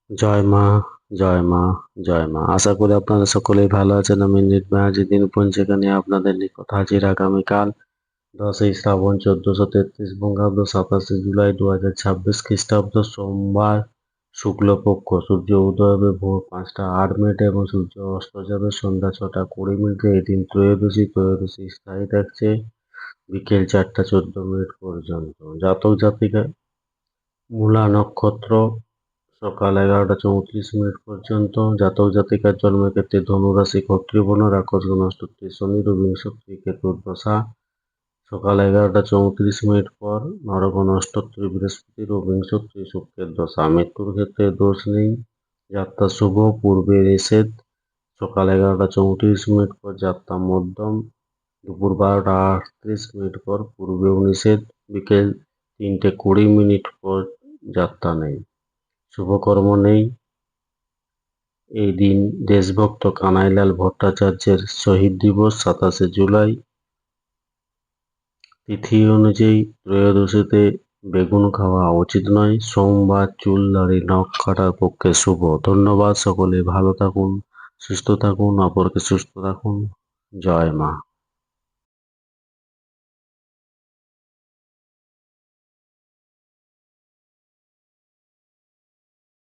জয় মা, জয় মা, জয় মা। আশা করি আপনারা সকলেই ভালো আছেন। আমি নির্ভয় আজ দিন পঞ্জিকা নিয়ে আপনাদের নিকট হাজির আগামীকাল 10ই শ্রাবণ 1433 বঙ্গাব্দ 27 জুলাই 2026 খ্রিস্টাব্দ সোমবার শুক্লপক্ষ। সূর্য উদয় হবে ভোর 5টা 8 মিনিটে এবং সূর্য অস্ত যাবে সন্ধ্যা 6টা 20 মিনিটে। এই দিন ত্রয়োদশী স্থায়ী থাকছে বিকেল 4টা 14 মিনিট পর্যন্ত। জাতক জাতিকা মূলা নক্ষত্র সকাল 11টা 34 মিনিট পর্যন্ত। জাতক জাতিকার জন্মের ক্ষেত্রে ধনুরাশি কর্তৃবর্ণের আকর্ষণ অষ্টত্রী শনি বিংশত্রী কেতুর দশা সকাল 11টা 34 মিনিট পর। নরগণ অষ্টত্রী বৃহস্পতির ও বিংশত্রী শুক্রের দশা। মৃত্যুর ক্ষেত্রে দোষ নেই, যাত্রা শুভ, পূর্বে নিষেধ। সকাল 11টা 34 মিনিট পর যাত্রা মধ্যম, দুপুর 12টা 38 মিনিট পর পূর্বেও নিষেধ, বিকেল 3টে 20 মিনিট পর যাত্রা নেই, শুভকর্ম নেই। এই দিন দেশভক্ত কানাইলাল ভট্টাচার্যের শহীদ দিবস 27 জুলাই। তিথি অনুযায়ী ত্রয়োদশীতে বেগুন খাওয়া উচিত নয়। সোমবার চুল দাড়ি নখ কাটার পক্ষে শুভ। ধন্যবাদ। সকলে ভালো থাকুন, সুস্থ থাকুন, অপরকে সুস্থ রাখুন। জয় মা।